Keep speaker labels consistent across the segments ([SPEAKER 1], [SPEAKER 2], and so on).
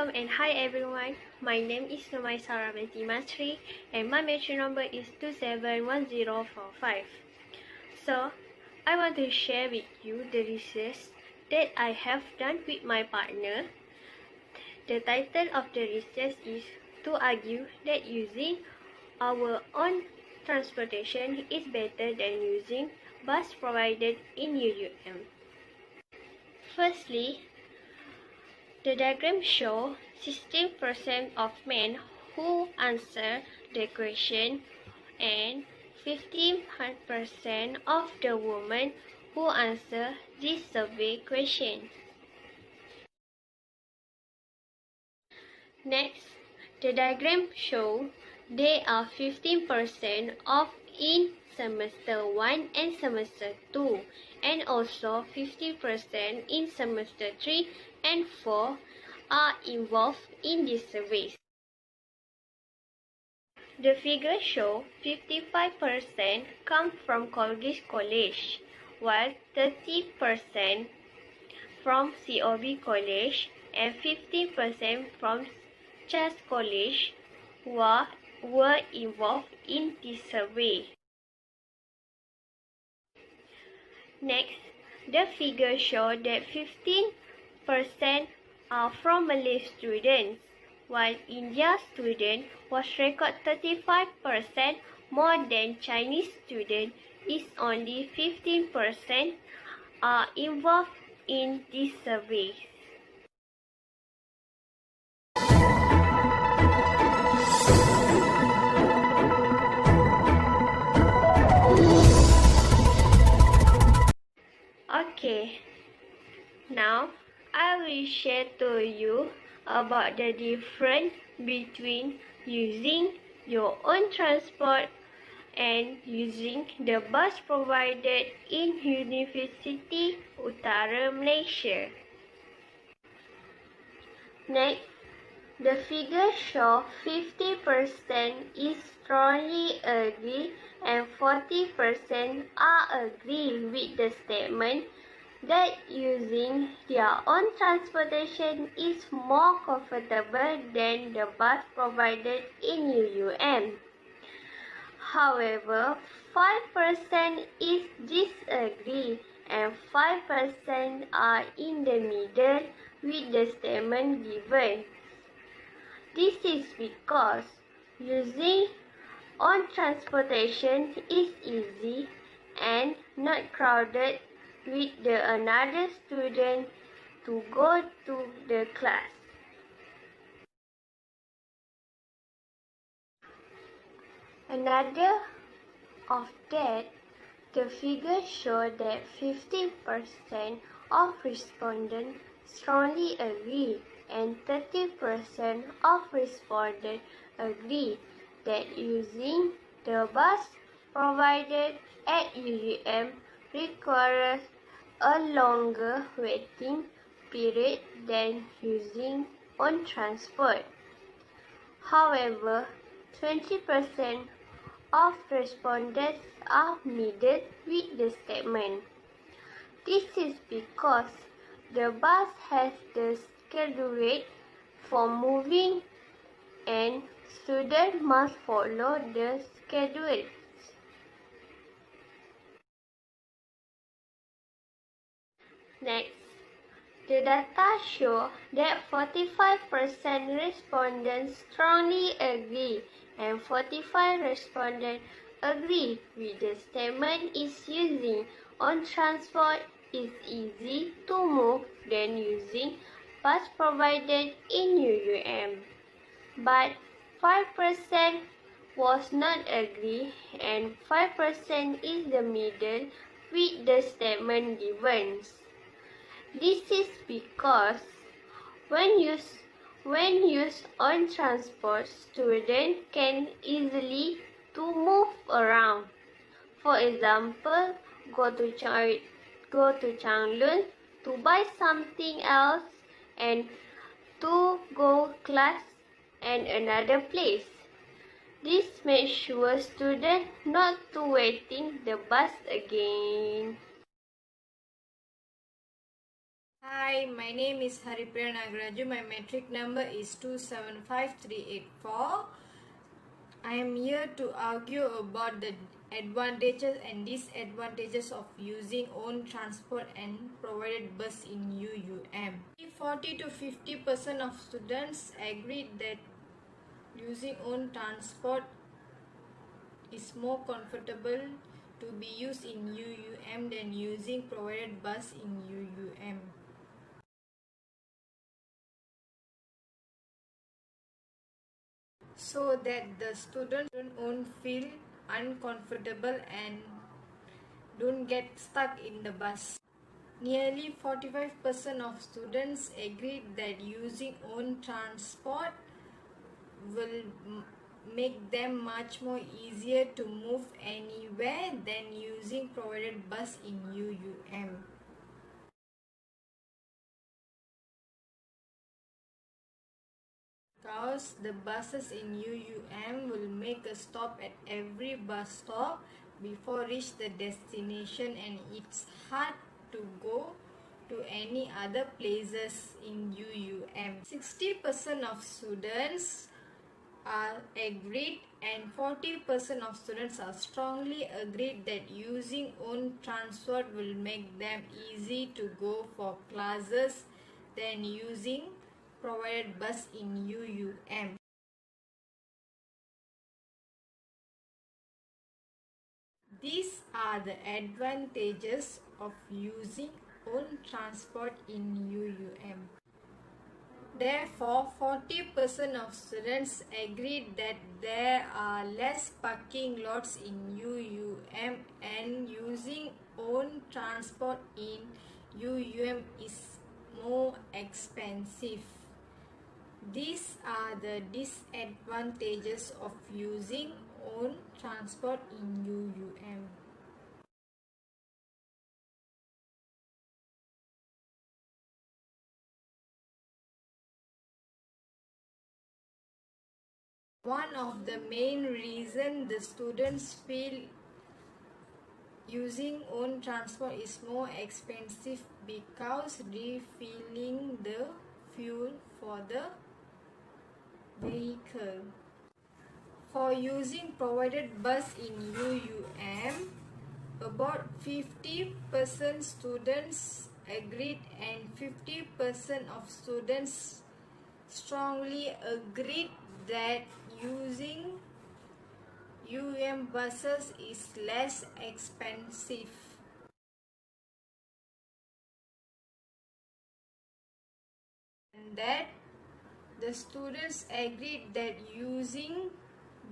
[SPEAKER 1] Welcome and hi everyone. My name is Nomai Saramati Masri and my metro number is 271045. So, I want to share with you the research that I have done with my partner. The title of the research is to argue that using our own transportation is better than using bus provided in UUM. Firstly, the diagram shows 16% of men who answer the question and 15% of the women who answer this survey question. Next, the diagram shows there are 15% of in semester 1 and semester 2 and also 50% in semester 3 and 4 are involved in this survey. The figures show 55% come from Colgate College, while 30% from COB College and 15% from Chas College were involved in this survey. Next, the figures show that 15% are from Malay students, while India student was recorded 35% more than Chinese student is only 15% are involved in this survey. Okay, now I will share to you about the difference between using your own transport and using the bus provided in University Utara Malaysia. Next, the figures show 50% is strongly agree and 40% are agree with the statement that using their own transportation is more comfortable than the bus provided in UUM. However, 5% is disagree and 5% are in the middle with the statement given. This is because using own transportation is easy and not crowded with another student to go to the class. Another of that, the figures show that 50% of respondents strongly agree and 30% of respondents agree that using the bus provided at UUM requires a longer waiting period than using own transport. However, 20% of respondents are middle with the statement. This is because the bus has the schedule for moving and students must follow the schedule. Next, the data show that 45% respondents strongly agree and 45 respondents agree with the statement is using own transport is easy to move than using bus provided in UUM. But 5% was not agree and 5% is the middle with the statement given. This is because when used on transport, students can easily to move around. For example, go to Changlun to buy something else and to go class and another place. This makes sure students not to waiting the bus again.
[SPEAKER 2] Hi, my name is Haripriya Nagaraju. My metric number is 275384. I am here to argue about the advantages and disadvantages of using own transport and provided bus in UUM. 40 to 50% of students agreed that using own transport is more comfortable to be used in UUM than using provided bus in UUM. So that the students don't feel uncomfortable and don't get stuck in the bus. Nearly 45% of students agreed that using own transport will make them much more easier to move anywhere than using provided bus in UUM. Because the buses in UUM will make a stop at every bus stop before reach the destination, and it's hard to go to any other places in UUM. 60% of students are agreed and 40% of students are strongly agreed that using own transport will make them easy to go for classes than using provided bus in UUM. These are the advantages of using own transport in UUM. Therefore, 40% of students agreed that there are less parking lots in UUM and using own transport in UUM is more expensive. These are the disadvantages of using own transport in UUM. One of the main reasons the students feel using own transport is more expensive because refilling the fuel for the vehicle. For using provided bus in UUM, about 50% students agreed and 50% of students strongly agreed that using UUM buses is less expensive. And that the students agreed that using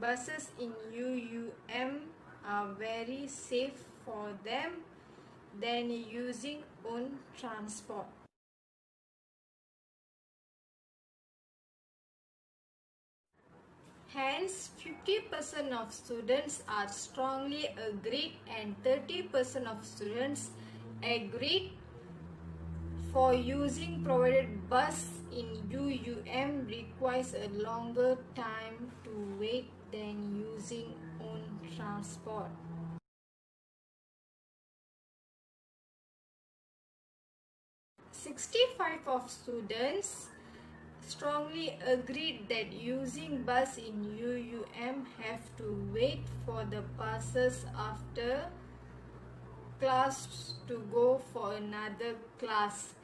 [SPEAKER 2] buses in UUM are very safe for them than using own transport. Hence, 50% of students are strongly agreed and 30% of students agreed for using provided bus in UUM requires a longer time to wait than using own transport. Sixty-five of students strongly agreed that using bus in UUM have to wait for the buses after class to go for another class.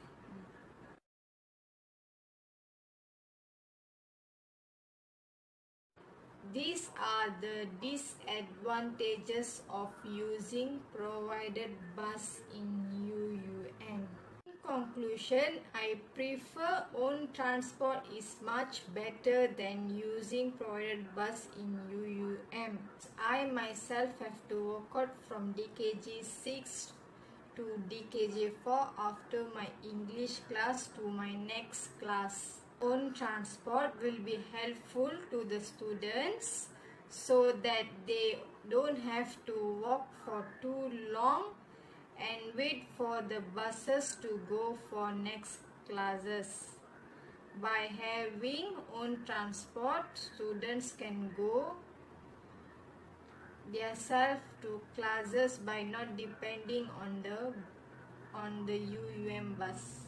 [SPEAKER 2] These are the disadvantages of using provided bus in UUM. In conclusion, I prefer own transport is much better than using provided bus in UUM. I myself have to walk out from DKG 6 to DKG 4 after my English class to my next class. Own transport will be helpful to the students so that they don't have to walk for too long and wait for the buses to go for next classes. By having own transport, students can go themselves to classes by not depending on the UUM bus.